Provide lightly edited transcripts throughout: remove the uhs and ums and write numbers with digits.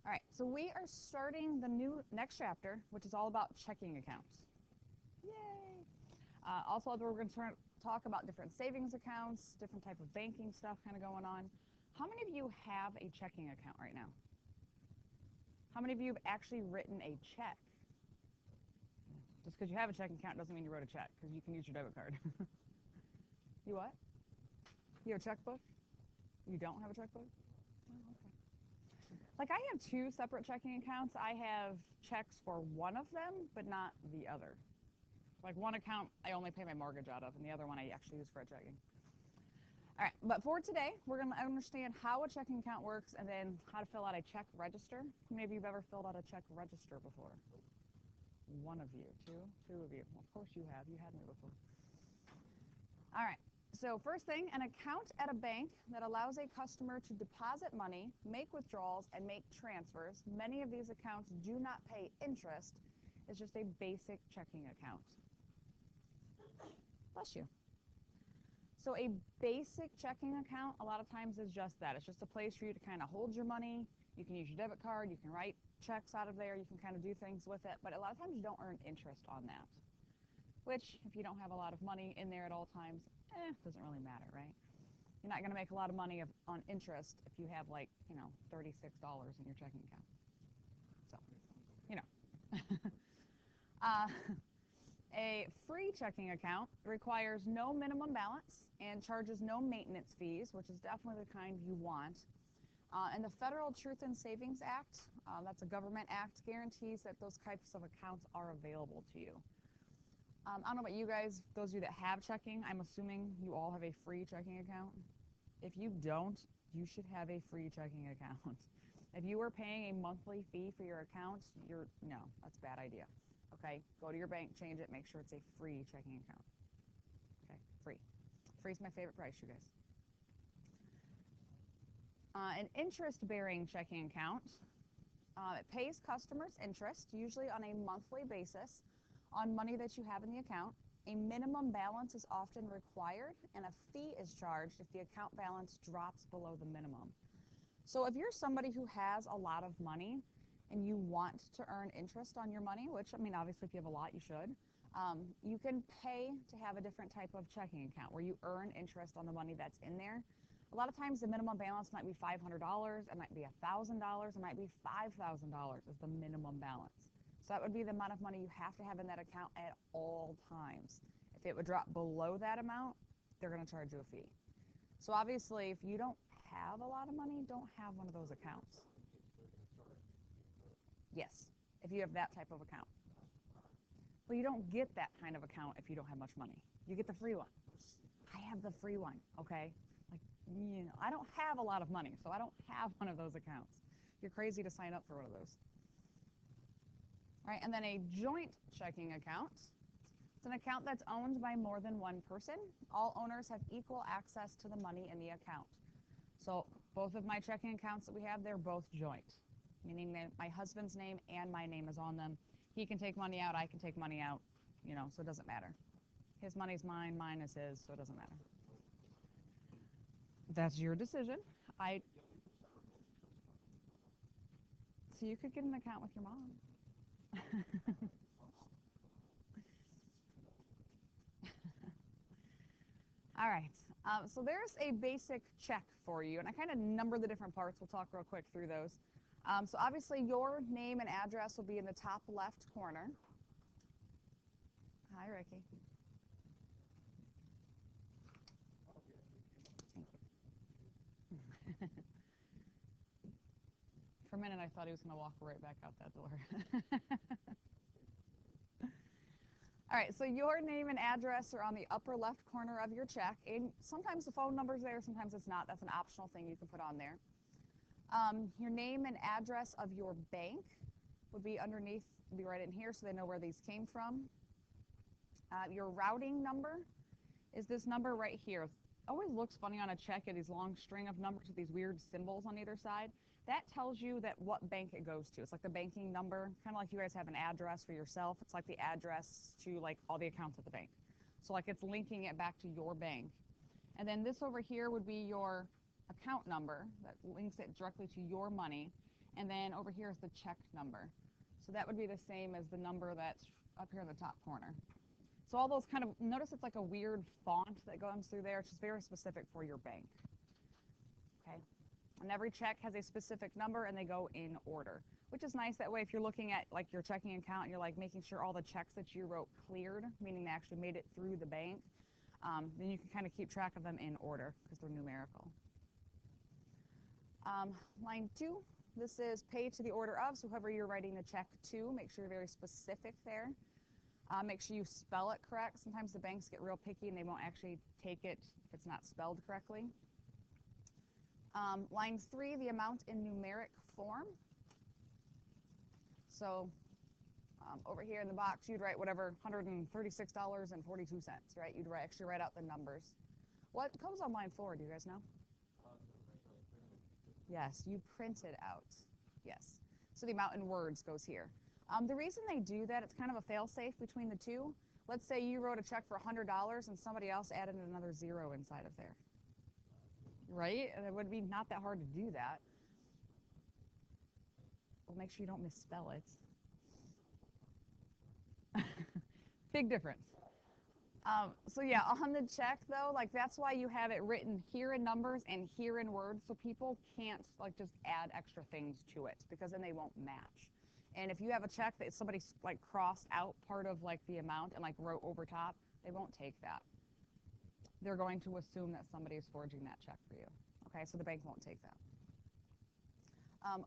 All right, so we are starting the next chapter, which is all about checking accounts. Yay! Also, we're going to talk about different savings accounts, different type of banking stuff kind of going on. How many of you have a checking account right now? How many of you have actually written a check? Just because you have a checking account doesn't mean you wrote a check, because you can use your debit card. You what? You have a checkbook? You don't have a checkbook? Oh, okay. Like, I have two separate checking accounts. I have checks for one of them, but not the other. Like, one account I only pay my mortgage out of, and the other one I actually use for a checking. All right, but for today, we're going to understand how a checking account works and then how to fill out a check register. Maybe you've ever filled out a check register before. One of you, two of you. Well, of course you have. You had me before. All right. So first thing, an account at a bank that allows a customer to deposit money, make withdrawals, and make transfers. Many of these accounts do not pay interest. It's just a basic checking account. Bless you. So a basic checking account a lot of times is just that. It's just a place for you to kind of hold your money. You can use your debit card. You can write checks out of there. You can kind of do things with it. But a lot of times you don't earn interest on that, which if you don't have a lot of money in there at all times, doesn't really matter, right? You're not going to make a lot of money on interest if you have like, $36 in your checking account. So, a free checking account requires no minimum balance and charges no maintenance fees, which is definitely the kind you want. And the Federal Truth in Savings Act, that's a government act, guarantees that those types of accounts are available to you. I don't know about you guys, those of you that have checking, I'm assuming you all have a free checking account. If you don't, you should have a free checking account. If you are paying a monthly fee for your account, no, that's a bad idea. Okay, go to your bank, change it, make sure it's a free checking account. Okay, free. Free is my favorite price, you guys. An interest-bearing checking account, it pays customers interest, usually on a monthly basis, on money that you have in the account. A minimum balance is often required, and a fee is charged if the account balance drops below the minimum. So if you're somebody who has a lot of money and you want to earn interest on your money, which, I mean, obviously if you have a lot, you should, you can pay to have a different type of checking account where you earn interest on the money that's in there. A lot of times the minimum balance might be $500, it might be $1,000, it might be $5,000 is the minimum balance. So that would be the amount of money you have to have in that account at all times. If it would drop below that amount, they're going to charge you a fee. So obviously, if you don't have a lot of money, don't have one of those accounts. Yes, if you have that type of account. Well, you don't get that kind of account if you don't have much money. You get the free one. I have the free one, okay? Like, I don't have a lot of money, so I don't have one of those accounts. You're crazy to sign up for one of those. All right, and then a joint checking account. It's an account that's owned by more than one person. All owners have equal access to the money in the account. So both of my checking accounts that we have, they're both joint, meaning that my husband's name and my name is on them. He can take money out, I can take money out, so it doesn't matter. His money's mine, mine is his, so it doesn't matter. That's your decision. So you could get an account with your mom. All right, so there's a basic check for you, and I kind of number the different parts. We'll talk real quick through those. So obviously your name and address will be in the top left corner. Hi, Ricky. Thank you. For a minute, I thought he was going to walk right back out that door. All right, so your name and address are on the upper left corner of your check. And sometimes the phone number's there, sometimes it's not. That's an optional thing you can put on there. Your name and address of your bank would be underneath, would be right in here so they know where these came from. Your routing number is this number right here. Always looks funny on a check at these long string of numbers with these weird symbols on either side. That tells you that what bank it goes to. It's like the banking number, kind of like you guys have an address for yourself. It's like the address to like all the accounts at the bank. So like it's linking it back to your bank. And then this over here would be your account number that links it directly to your money. And then over here is the check number. So that would be the same as the number that's up here in the top corner. So all those kind of, notice it's like a weird font that goes through there. It's just very specific for your bank. Okay. And every check has a specific number and they go in order, which is nice. That way, if you're looking at like your checking account and you're like making sure all the checks that you wrote cleared, meaning they actually made it through the bank, then you can kind of keep track of them in order because they're numerical. Line 2, this is pay to the order of, so whoever you're writing the check to, make sure you're very specific there. Make sure you spell it correct. Sometimes the banks get real picky and they won't actually take it if it's not spelled correctly. Line 3, the amount in numeric form. So over here in the box, you'd write whatever, $136.42, right? You'd actually write out the numbers. What comes on line 4? Do you guys know? Yes, you print it out. Yes. So the amount in words goes here. The reason they do that, it's kind of a fail-safe between the two. Let's say you wrote a check for $100 and somebody else added another 0 inside of there. Right? And it would be not that hard to do that. Well, make sure you don't misspell it. Big difference. So yeah, on the check though, like that's why you have it written here in numbers and here in words, so people can't like just add extra things to it because then they won't match. And if you have a check that somebody like crossed out part of like the amount and like wrote over top, they won't take that. They're going to assume that somebody is forging that check for you. Okay, so the bank won't take that.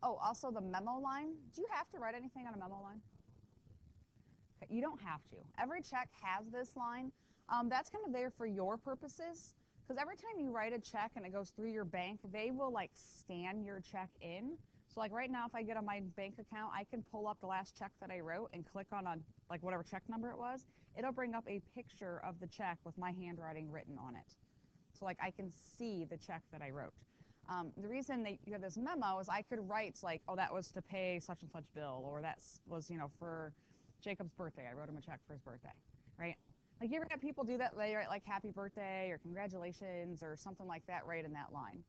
Oh, also the memo line. Do you have to write anything on a memo line? Okay, you don't have to. Every check has this line. That's kind of there for your purposes, because every time you write a check and it goes through your bank, they will like scan your check in. So like right now, if I get on my bank account, I can pull up the last check that I wrote and click on like whatever check number it was. It'll bring up a picture of the check with my handwriting written on it. So like I can see the check that I wrote. The reason you have this memo is I could write like, oh, that was to pay such and such bill, or that was, you know, for Jacob's birthday. I wrote him a check for his birthday, right? Like you ever have people do that? They write like happy birthday or congratulations or something like that right in that line.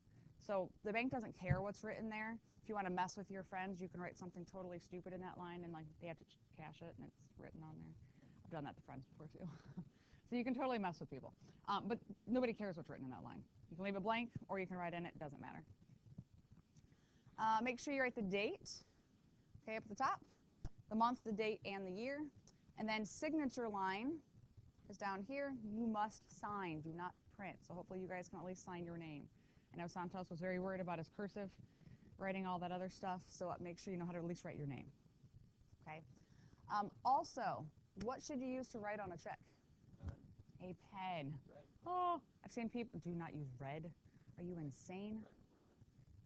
So the bank doesn't care what's written there. If you want to mess with your friends, you can write something totally stupid in that line and like they have to cash it and it's written on there. I've done that to friends before too. So you can totally mess with people. But nobody cares what's written in that line. You can leave it blank or you can write in it. It doesn't matter. Make sure you write the date, okay, up at the top, the month, the date, and the year. And then signature line is down here. You must sign, do not print. So hopefully you guys can at least sign your name. I know Santos was very worried about his cursive, writing all that other stuff, so make sure you know how to at least write your name. Okay. Also, what should you use to write on a check? A pen. Oh, I've seen people do not use red. Are you insane?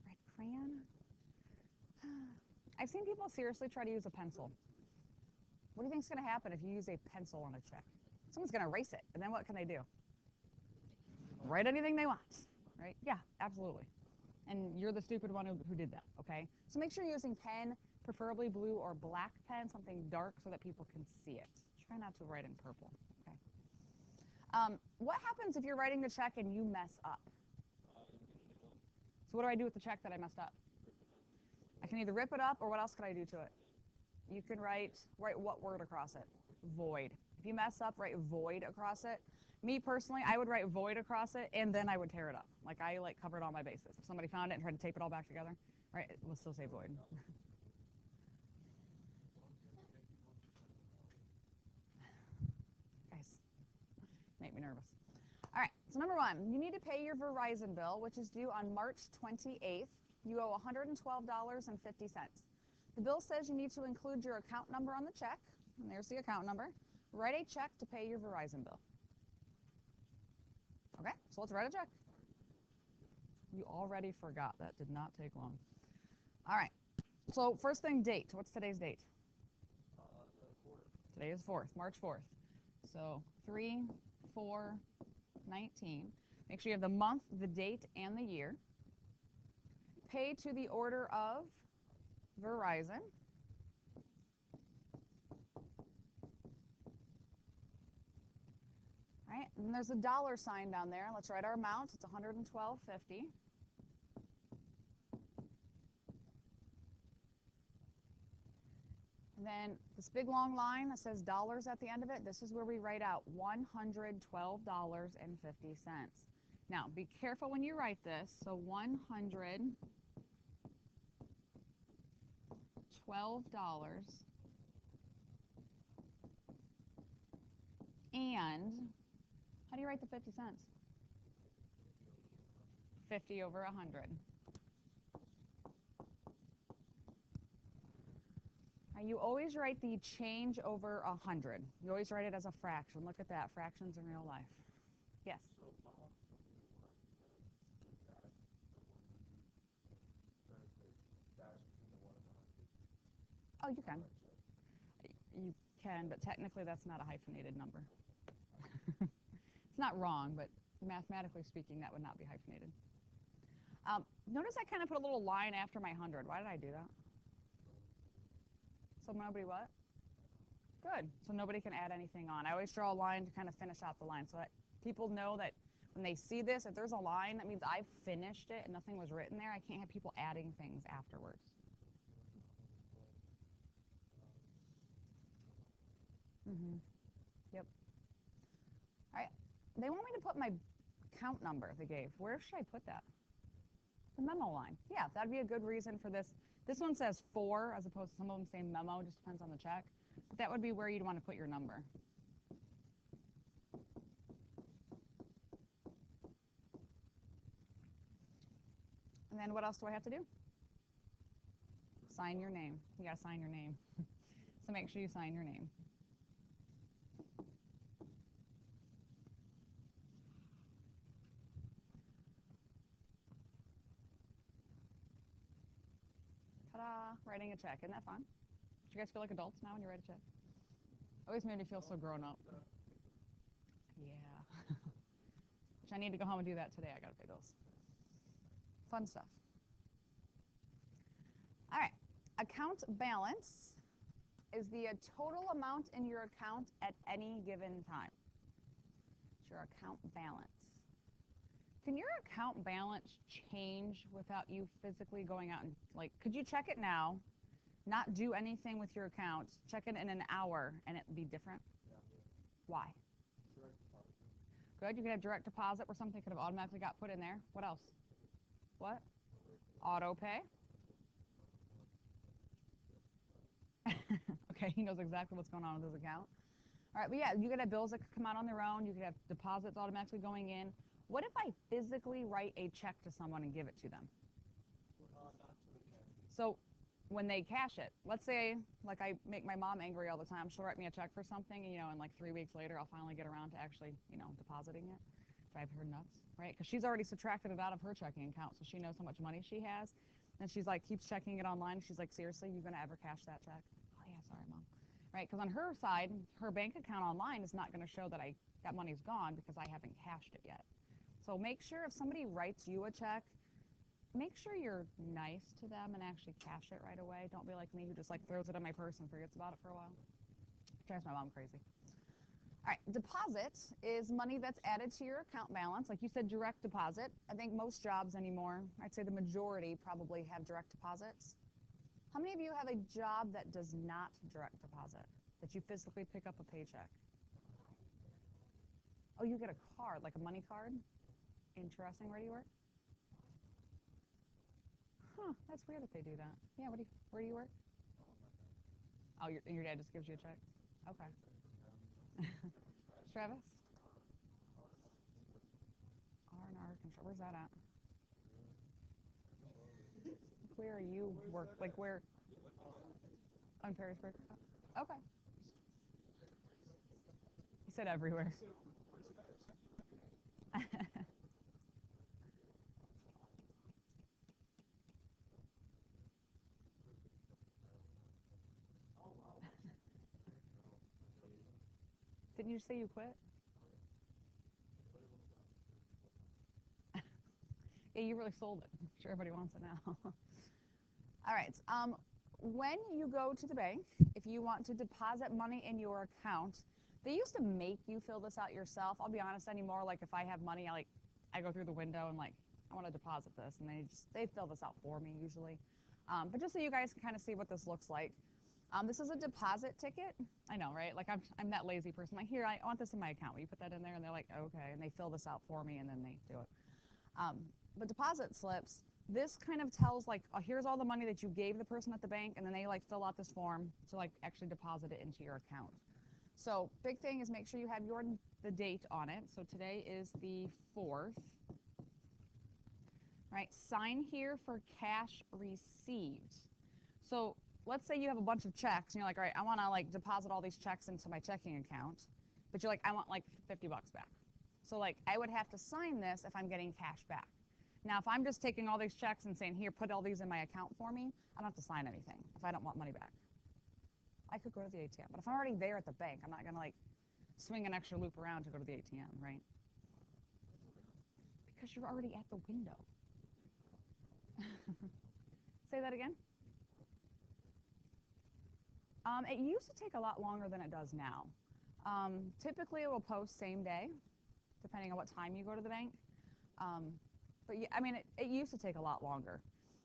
Red crayon? I've seen people seriously try to use a pencil. What do you think is going to happen if you use a pencil on a check? Someone's going to erase it, and then what can they do? Write anything they want, right? Yeah, absolutely. And you're the stupid one who did that, okay? So make sure you're using pen, preferably blue or black pen, something dark so that people can see it. Try not to write in purple, okay? What happens if you're writing the check and you mess up? So what do I do with the check that I messed up? I can either rip it up or what else can I do to it? You can write what word across it? Void. If you mess up, write void across it. Me personally, I would write void across it and then I would tear it up. Like I covered all my bases. If somebody found it and tried to tape it all back together, right, it will still say void. Guys, make me nervous. All right, so number 1, you need to pay your Verizon bill, which is due on March 28th. You owe $112.50. The bill says you need to include your account number on the check, and there's the account number. Write a check to pay your Verizon bill. Okay, so let's write a check. You already forgot. That did not take long. All right, so first thing, date. What's today's date? Today is 4th, March 4th. So 3/4/19. Make sure you have the month, the date, and the year. Pay to the order of Verizon. All right, and there's a dollar sign down there. Let's write our amount. It's $112.50. Then this big long line that says dollars at the end of it, this is where we write out $112.50. Now, be careful when you write this. So $112 and how do you write the 50 cents? 50 over 100. You always write the change over 100. You always write it as a fraction. Look at that, fractions in real life. Yes? Oh, you can. You can, but technically that's not a hyphenated number. It's not wrong, but mathematically speaking, that would not be hyphenated. Notice I kind of put a little line after my 100. Why did I do that? So nobody what? Good. So nobody can add anything on. I always draw a line to kind of finish out the line so that people know that when they see this, if there's a line, that means I've finished it and nothing was written there. I can't have people adding things afterwards. Yep. All right. They want me to put my count number they gave. Where should I put that? The memo line. Yeah, that'd be a good reason for this. This one says 4 as opposed to some of them say memo, just depends on the check. But that would be where you'd want to put your number. And then what else do I have to do? Sign your name. You got to sign your name. So make sure you sign your name. Ta-da! Writing a check. Isn't that fun? Do you guys feel like adults now when you write a check? Always made me feel so grown up. Yeah. Which I need to go home and do that today. I got to pay bills. Fun stuff. All right. Account balance is the total amount in your account at any given time. It's your account balance. Can your account balance change without you physically going out and, like, could you check it now, not do anything with your account, check it in an hour, and it be different? Why? Good. You could have direct deposit where something could have automatically got put in there. What else? What? Auto pay. Okay, he knows exactly what's going on with his account. All right, but yeah, you could have bills that could come out on their own. You could have deposits automatically going in. What if I physically write a check to someone and give it to them? So when they cash it, let's say, like, I make my mom angry all the time. She'll write me a check for something, and, and like 3 weeks later, I'll finally get around to actually, depositing it. Drive her nuts, right? Because she's already subtracted it out of her checking account, so she knows how much money she has. And she's like, keeps checking it online. She's like, seriously, you gonna ever cash that check? Oh yeah, sorry, mom. Right? Because on her side, her bank account online is not going to show that that money's gone because I haven't cashed it yet. So make sure if somebody writes you a check, make sure you're nice to them and actually cash it right away. Don't be like me who just like throws it in my purse and forgets about it for a while. Drives my mom crazy. All right, deposit is money that's added to your account balance. Like you said, direct deposit. I think most jobs anymore, I'd say the majority probably have direct deposits. How many of you have a job that does not direct deposit, that you physically pick up a paycheck? Oh, you get a card, like a money card? Interesting. Where do you work? Huh, that's weird that they do that. Yeah, where do you work? Oh, your dad just gives you a check? Okay. Travis? R&R Control. Where's that at? Where are you work? Like where? On Perrysburg? Okay. He said everywhere. Didn't you say you quit? Yeah, you really sold it. I'm sure everybody wants it now. All right. When you go to the bank, if you want to deposit money in your account, they used to make you fill this out yourself. I'll be honest anymore. Like if I have money, I go through the window and like I want to deposit this, and they fill this out for me usually. But just so you guys can kind of see what this looks like. This is a deposit ticket. I know, right? Like I'm that lazy person. Like, here, I want this in my account. Will you put that in there? And they're like, okay. And they fill this out for me, and then they do it. But deposit slips, this kind of tells like, here's all the money that you gave the person at the bank, and then they like fill out this form to like actually deposit it into your account. So big thing is make sure you have the date on it. So today is the 4th. Right? Sign here for cash received. So let's say you have a bunch of checks and you're like, all right, I want to like deposit all these checks into my checking account, but you're like, I want like $50 back. So like I would have to sign this if I'm getting cash back. Now if I'm just taking all these checks and saying, here, put all these in my account for me, I don't have to sign anything if I don't want money back. I could go to the ATM, but if I'm already there at the bank, I'm not going to like swing an extra loop around to go to the ATM, right? Because you're already at the window. Say that again. It used to take a lot longer than it does now. Typically, it will post same day, depending on what time you go to the bank. But yeah, I mean, it used to take a lot longer.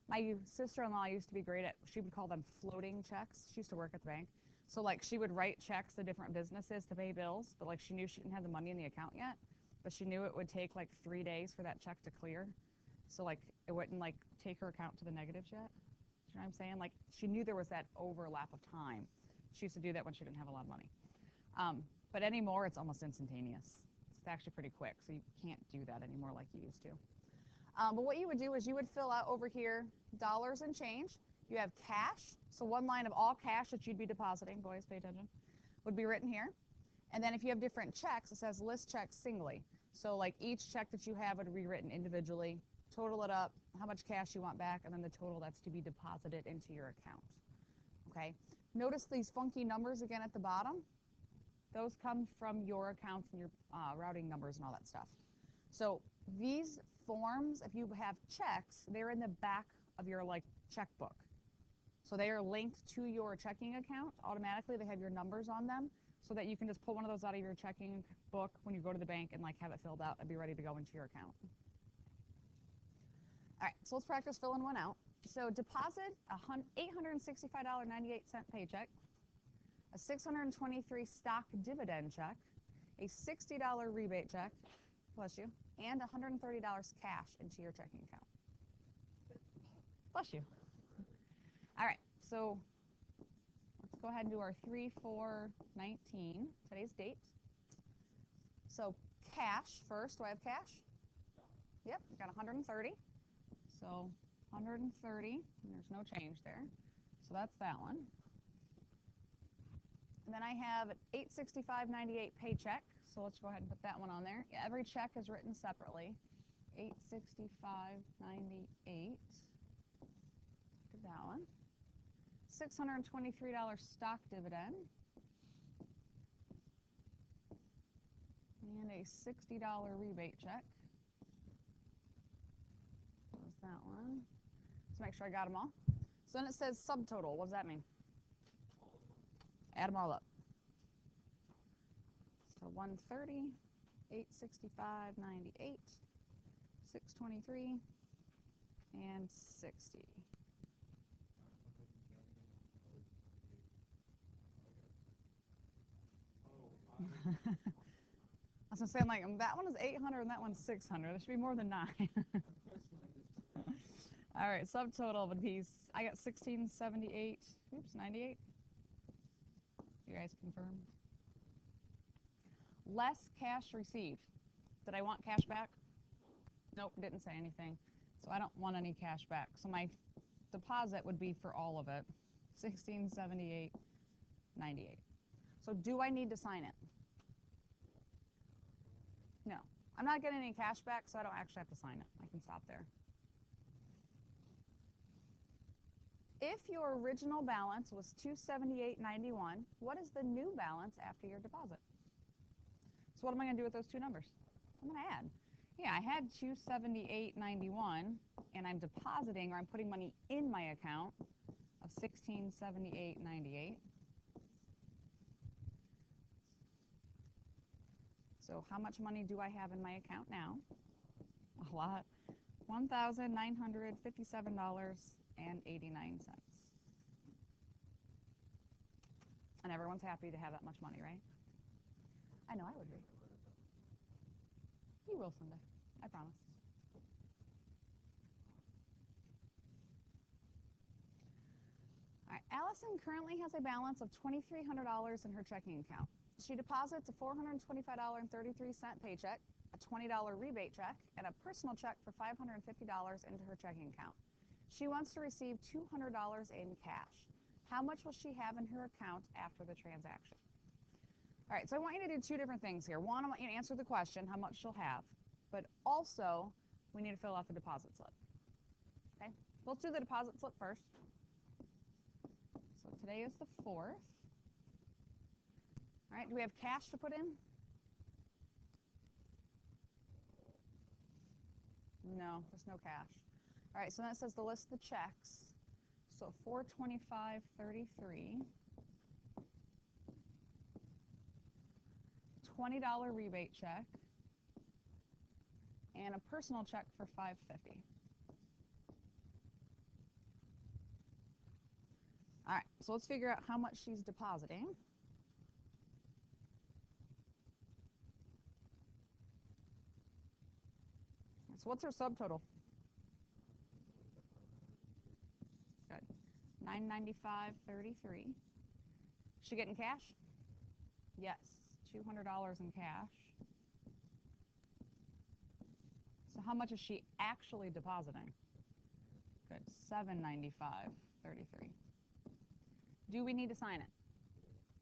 My sister-in-law used to be great at, she would call them floating checks. She used to work at the bank. So like she would write checks to different businesses to pay bills, but like she knew she didn't have the money in the account yet, but she knew it would take like 3 days for that check to clear. So like it wouldn't like take her account to the negatives yet. You know what I'm saying? Like she knew there was that overlap of time. She used to do that when she didn't have a lot of money. But anymore, it's almost instantaneous. It's actually pretty quick, so you can't do that anymore like you used to. But what you would do is you would fill out over here dollars and change. You have cash, so one line of all cash that you'd be depositing, boys pay attention, would be written here. And then if you have different checks, it says list checks singly. So like each check that you have would be written individually, total it up, how much cash you want back, and then the total that's to be deposited into your account. Okay? Notice these funky numbers again at the bottom. Those come from your accounts and your routing numbers and all that stuff. So these forms, if you have checks, they're in the back of your like checkbook. So they are linked to your checking account automatically. They have your numbers on them so that you can just pull one of those out of your checking book when you go to the bank and like have it filled out and be ready to go into your account. All right, so let's practice filling one out. So deposit a $865.98 paycheck, a $623 stock dividend check, a $60 rebate check, bless you, and $130 cash into your checking account. Bless you. All right, so let's go ahead and do our 3/4/19, today's date. So cash first. Do I have cash? Yep, got 130. So 130, and there's no change there. So that's that one. And then I have an $865.98 paycheck. So let's go ahead and put that one on there. Yeah, every check is written separately. $865.98. Look at that one. $623 stock dividend. And a $60 rebate check. There's that one. Let's make sure I got them all. So then it says subtotal. What does that mean? Add them all up. So 130, 865.98, 623, and 60. I was saying like that one is 800 and that one's 600. There should be more than 9. All right, subtotal of a piece. I got 1678. Oops, 98. You guys confirm? Less cash received. Did I want cash back? Nope, didn't say anything. So I don't want any cash back. So my deposit would be for all of it, 1678.98. So do I need to sign it? No. I'm not getting any cash back, so I don't actually have to sign it. I can stop there. If your original balance was $278.91, what is the new balance after your deposit? So what am I going to do with those two numbers? I'm going to add. Yeah, I had $278.91, and I'm depositing, or I'm putting money in my account of $1678.98. So how much money do I have in my account now? A lot. $1,957.89. And everyone's happy to have that much money, right? I know I would be. You will someday. I promise. All right, Allison currently has a balance of $2,300 in her checking account. She deposits a $425.33 paycheck, a $20 rebate check, and a personal check for $550 into her checking account. She wants to receive $200 in cash. How much will she have in her account after the transaction? All right, so I want you to do two different things here. One, I want you to answer the question, how much she'll have, but also we need to fill out the deposit slip. Okay, let's do the deposit slip first. So today is the 4th. All right, do we have cash to put in? No, there's no cash. All right, so then it says the list of the checks. So $425.33, $20 rebate check, and a personal check for $550. All right, so let's figure out how much she's depositing. So what's her subtotal? Good. $995.33. She getting cash? Yes, $200 in cash. So how much is she actually depositing? Good, $795.33. Do we need to sign it?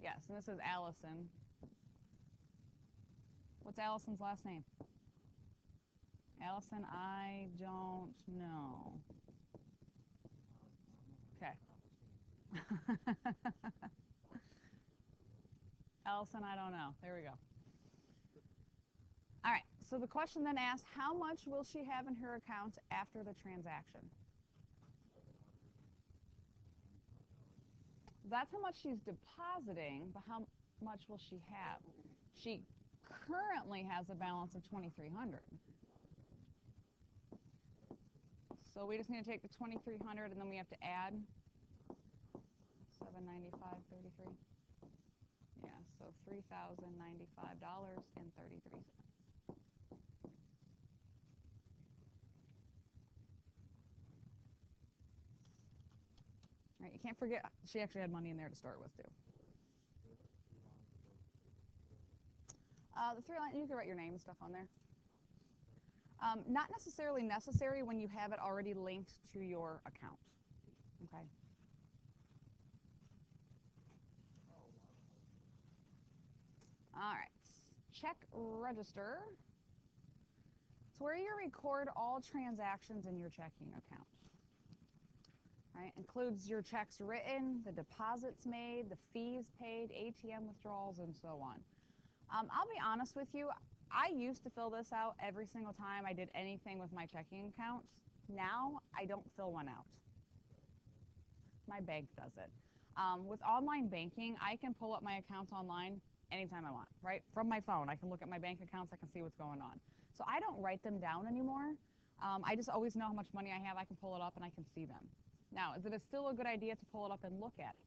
Yes, and this is Allison. What's Allison's last name? Allison, I don't know. Okay. Allison, I don't know. There we go. All right, so the question then asks, how much will she have in her account after the transaction? That's how much she's depositing, but how much will she have? She currently has a balance of $2,300. So we just need to take the $2,300 and then we have to add $795.33. Yeah, so $3,095.33. Right, you can't forget she actually had money in there to start with too. The 3 line, you can write your name and stuff on there. Not necessarily necessary when you have it already linked to your account. Okay. All right. Check register. It's where you record all transactions in your checking account. Right? Includes your checks written, the deposits made, the fees paid, ATM withdrawals, and so on. I'll be honest with you, I used to fill this out every single time I did anything with my checking account. Now, I don't fill one out. My bank does it. With online banking, I can pull up my accounts online anytime I want, right? From my phone, I can look at my bank accounts, I can see what's going on. So I don't write them down anymore. I just always know how much money I have, I can pull it up and I can see them. Now, is it still a good idea to pull it up and look at it?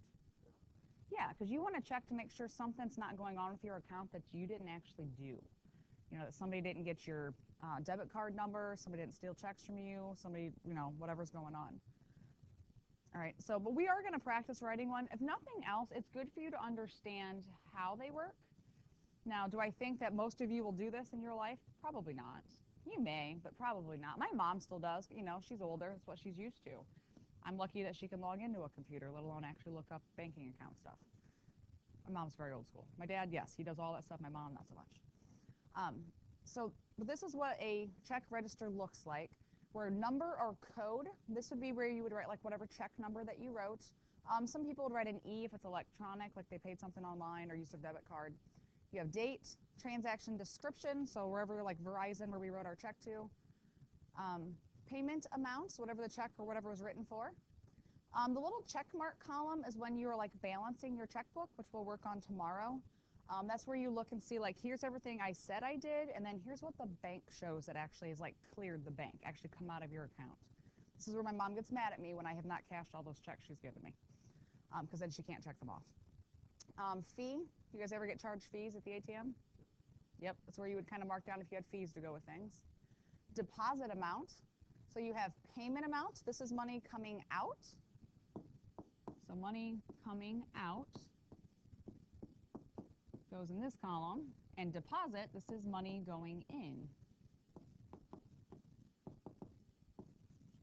Yeah, because you want to check to make sure something's not going on with your account that you didn't actually do. You know, that somebody didn't get your debit card number, somebody didn't steal checks from you, somebody, you know, whatever's going on. All right, so, but we are going to practice writing one. If nothing else, it's good for you to understand how they work. Now, do I think that most of you will do this in your life? Probably not. You may, but probably not. My mom still does. You know, she's older. It's what she's used to. I'm lucky that she can log into a computer, let alone actually look up banking account stuff. My mom's very old school. My dad, yes, he does all that stuff. My mom, not so much. So this is what a check register looks like. Where number or code, this would be where you would write like whatever check number that you wrote. Some people would write an E if it's electronic, like they paid something online or used their debit card. You have date, transaction description, so wherever like Verizon where we wrote our check to. Payment amounts, whatever the check or whatever was written for. The little check mark column is when you are like balancing your checkbook, which we'll work on tomorrow. That's where you look and see like, here's everything I said I did, and then here's what the bank shows that actually is like cleared the bank, actually come out of your account. This is where my mom gets mad at me when I have not cashed all those checks she's given me, because then she can't check them off. Fee, you guys ever get charged fees at the ATM? Yep, that's where you would kind of mark down if you had fees to go with things. Deposit amount, so you have payment amount. This is money coming out. So money coming out goes in this column. And deposit, this is money going in.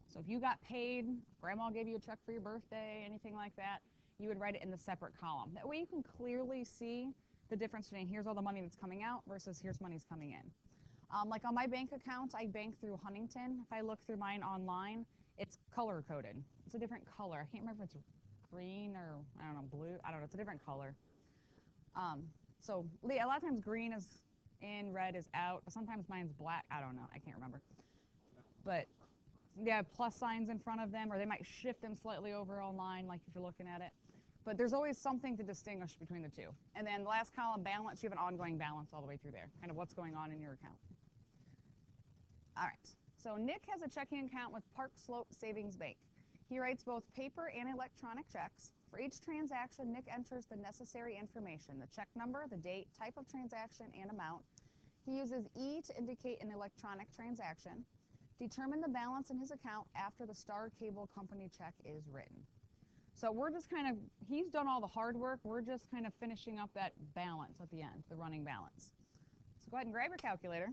So if you got paid, grandma gave you a check for your birthday, anything like that, you would write it in the separate column. That way you can clearly see the difference between here's all the money that's coming out versus here's money's coming in. Like on my bank account, I bank through Huntington. If I look through mine online, it's color coded. It's a different color. I can't remember if it's green or, I don't know, blue. I don't know. It's a different color. So a lot of times green is in, red is out. Sometimes mine's black. I don't know. I can't remember. But they have plus signs in front of them, or they might shift them slightly over online, like if you're looking at it. But there's always something to distinguish between the two. And then the last column, balance, you have an ongoing balance all the way through there, kind of what's going on in your account. All right, so Nick has a checking account with Park Slope Savings Bank. He writes both paper and electronic checks. For each transaction, Nick enters the necessary information, the check number, the date, type of transaction, and amount. He uses E to indicate an electronic transaction. Determine the balance in his account after the Star Cable Company check is written. So we're just kind of, he's done all the hard work. We're just kind of finishing up that balance at the end, the running balance. So go ahead and grab your calculator.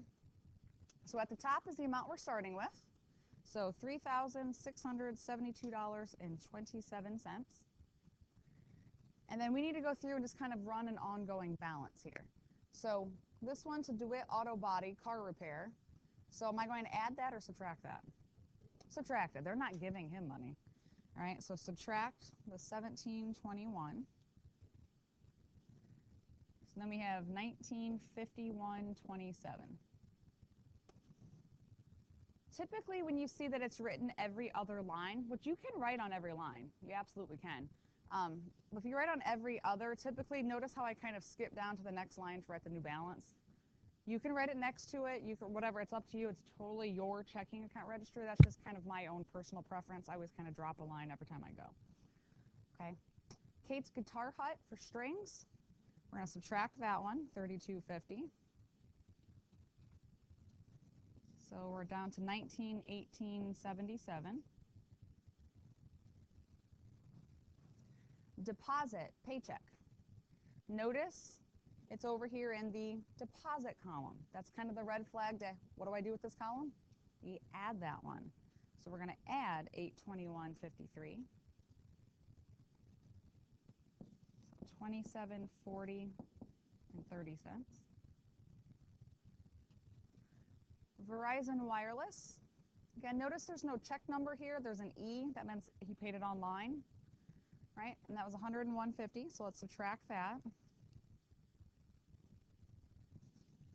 So at the top is the amount we're starting with. So $3,672.27. And then we need to go through and just kind of run an ongoing balance here. So this one to DeWitt Auto Body car repair. So am I going to add that or subtract that? Subtract it. They're not giving him money. All right, so subtract the $17.21. So then we have $19.51.27. Typically, when you see that it's written every other line, which you can write on every line, you absolutely can. If you write on every other, typically notice how I kind of skip down to the next line to write the new balance. You can write it next to it, you can, whatever, it's up to you. It's totally your checking account registry. That's just kind of my own personal preference. I always kind of drop a line every time I go. Okay. Kate's Guitar Hut for strings. We're going to subtract that one, $32.50. So we're down to $19.18.77. Deposit, paycheck. Notice it's over here in the deposit column. That's kind of the red flag to, what do I do with this column? We add that one. So we're going to add $821.53. So $27.40.30. Verizon Wireless. Again, notice there's no check number here. There's an E. That means he paid it online, right? And that was $101.50. So let's subtract that.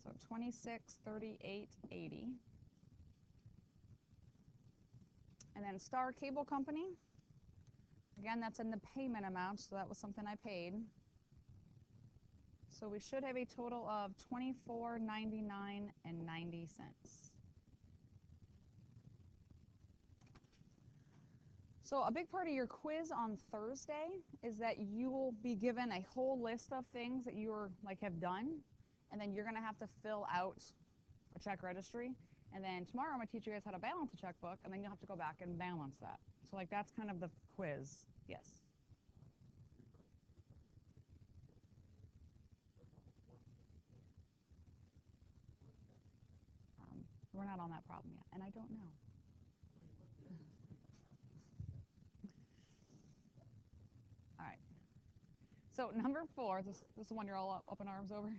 So $26.38.80. And then Star Cable Company. Again, that's in the payment amount, so that was something I paid. So we should have a total of $24.99.90. So a big part of your quiz on Thursday is that you will be given a whole list of things that you have done, and then you're going to have to fill out a check registry. And then tomorrow I'm going to teach you guys how to balance a checkbook, and then you'll have to go back and balance that. So that's kind of the quiz. Yes. We're not on that problem yet, and I don't know. All right. So number 4, this is the one you're all up in arms over.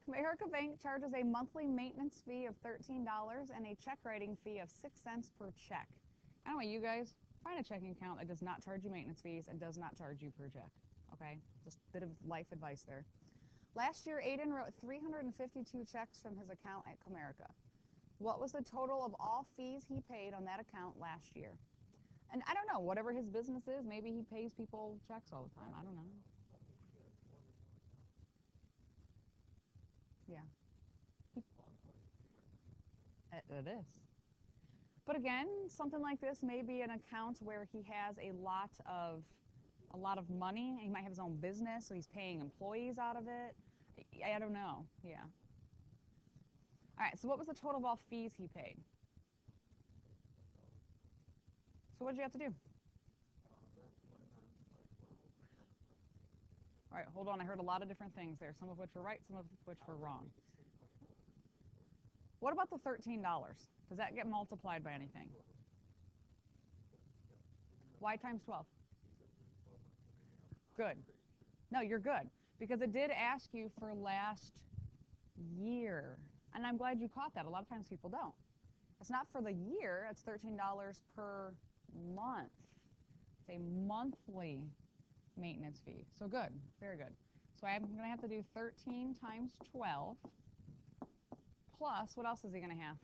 Comerica Bank charges a monthly maintenance fee of $13 and a check writing fee of 6 cents per check. I don't know you guys, find a checking account that does not charge you maintenance fees and does not charge you per check. Okay, just a bit of life advice there. Last year, Aiden wrote 352 checks from his account at Comerica. What was the total of all fees he paid on that account last year? And I don't know, whatever his business is, maybe he pays people checks all the time. I don't know. Yeah. It is. But again, something like this may be an account where he has a lot of a lot of money. He might have his own business, so he's paying employees out of it. I don't know. Yeah. All right, so what was the total of all fees he paid? So what did you have to do? All right, hold on. I heard a lot of different things there, some of which were right, some of which were wrong. What about the $13? Does that get multiplied by anything? Why times 12? Good. No, you're good. Because it did ask you for last year. And I'm glad you caught that. A lot of times people don't. It's not for the year. It's $13 per month. It's a monthly maintenance fee. So good. Very good. So I'm going to have to do 13 times 12 plus, what else is he going to have?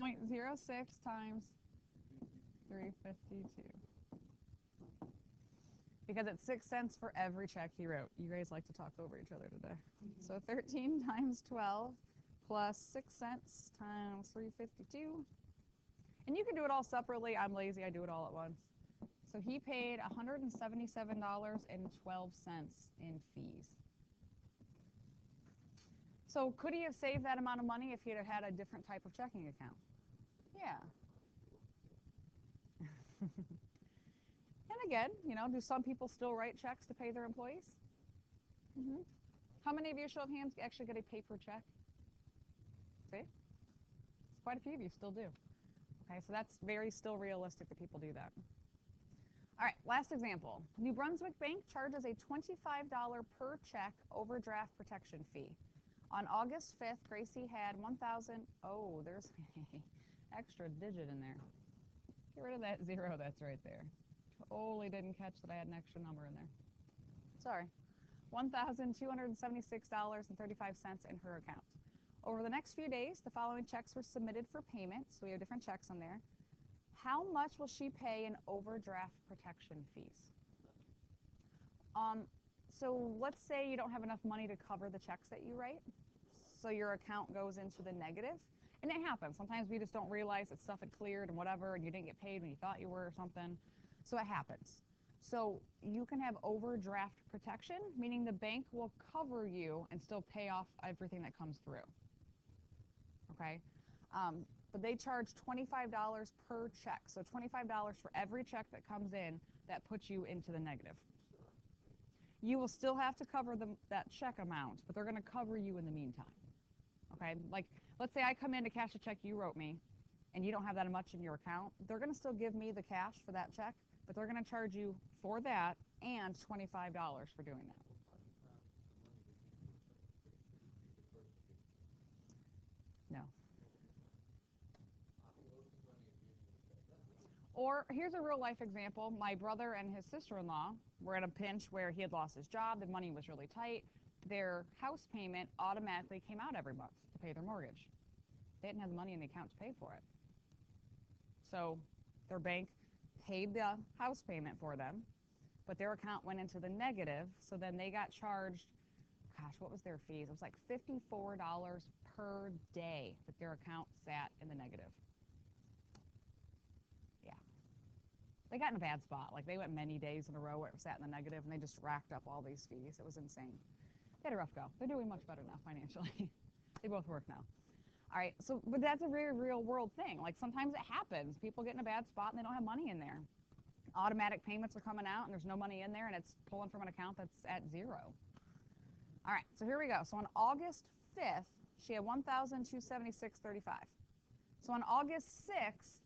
0.06 times 352. Because it's 6 cents for every check he wrote. You guys like to talk over each other today. So 13 times 12 plus 6 cents times 352. And you can do it all separately. I'm lazy. I do it all at once. So he paid $177.12 in fees. So could he have saved that amount of money if he had had a different type of checking account? Yeah. And again, you know, do some people still write checks to pay their employees? Mm-hmm. How many of you, show of hands, actually get a paper check? See? Quite a few of you still do. Okay, so that's very still realistic that people do that. All right, last example. New Brunswick Bank charges a $25 per check overdraft protection fee. On August 5th, Gracie had 1,000. Oh, there's an extra digit in there. Get rid of that 0 that's right there. Totally didn't catch that I had an extra number in there. Sorry. $1,276.35 in her account. Over the next few days, the following checks were submitted for payment. So we have different checks on there. How much will she pay in overdraft protection fees? So let's say you don't have enough money to cover the checks that you write. So your account goes into the negative. And it happens. Sometimes we just don't realize that stuff had cleared and whatever, and you didn't get paid when you thought you were or something. So it happens. So you can have overdraft protection, meaning the bank will cover you and still pay off everything that comes through. Okay? But they charge $25 per check. So $25 for every check that comes in that puts you into the negative. You will still have to cover that check amount, but they're going to cover you in the meantime. Okay? Like, let's say I come in to cash a check you wrote me, and you don't have that much in your account. They're going to still give me the cash for that check, but they're going to charge you for that and $25 for doing that. No. Or here's a real life example. My brother and his sister-in-law were in a pinch where he had lost his job. The money was really tight. Their house payment automatically came out every month to pay their mortgage. They didn't have the money in the account to pay for it. So their bank paid the house payment for them, but their account went into the negative. So then they got charged, gosh, what was their fees? It was like $54 per day that their account sat in the negative. Yeah. They got in a bad spot. Like, they went many days in a row where it sat in the negative, and they just racked up all these fees. It was insane. They had a rough go. They're doing much better now financially. They both work now. All right, so, but that's a very real world thing. Like, sometimes it happens. People get in a bad spot and they don't have money in there. Automatic payments are coming out and there's no money in there, and it's pulling from an account that's at 0. All right, so here we go. So on August 5th, she had $1,276.35. So on August 6th,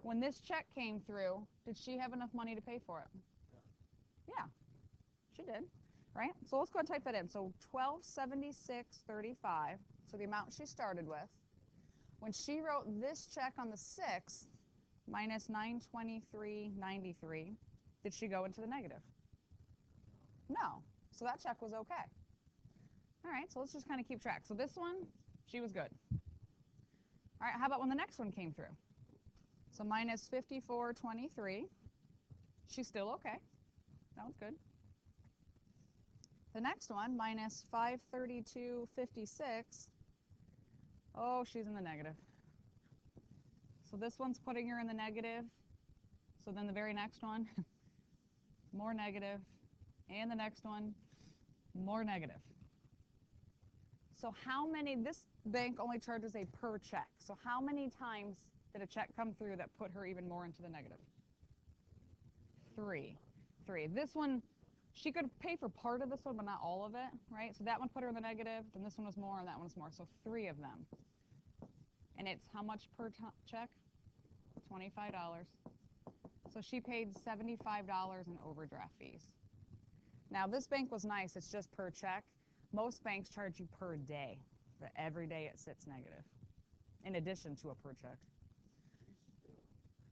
when this check came through, did she have enough money to pay for it? Yeah, she did. Right? So let's go ahead and type that in. So $1,276.35, so the amount she started with. When she wrote this check on the 6th, minus $923.93, did she go into the negative? No. So that check was okay. All right, so let's just kind of keep track. So this one, she was good. All right, how about when the next one came through? So minus $54.23, she's still okay. That was good. The next one, minus $532.56. Oh, she's in the negative. So this one's putting her in the negative. So then the very next one, more negative. And the next one, more negative. So how many, this bank only charges a per check. So how many times did a check come through that put her even more into the negative? 3. This one, she could pay for part of this one, but not all of it, right? So that one put her in the negative, then this one was more, and that one's more. So 3 of them. And it's how much per check? $25. So she paid $75 in overdraft fees. Now this bank was nice, it's just per check. Most banks charge you per day, but every day it sits negative, in addition to a per check.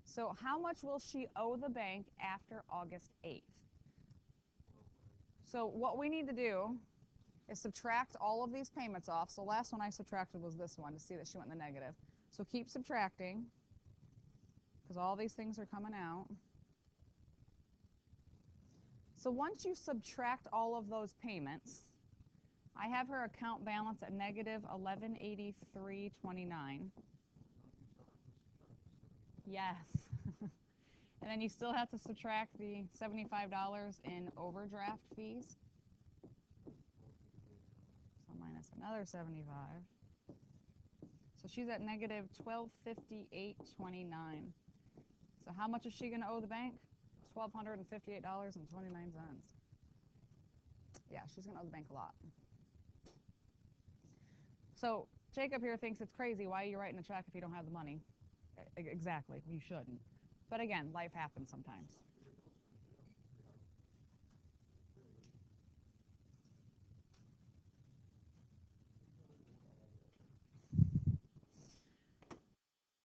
So how much will she owe the bank after August 8th? So what we need to do is subtract all of these payments off. So last one I subtracted was this one to see that she went in the negative. So keep subtracting, because all these things are coming out. So once you subtract all of those payments, I have her account balance at negative $1183.29. Yes. And then you still have to subtract the $75 in overdraft fees. So minus another 75. So she's at negative $1258.29. So how much is she going to owe the bank? $1,258.29. Yeah, she's going to owe the bank a lot. So Jacob here thinks it's crazy. Why are you writing a check if you don't have the money? Exactly. You shouldn't. But again, life happens sometimes.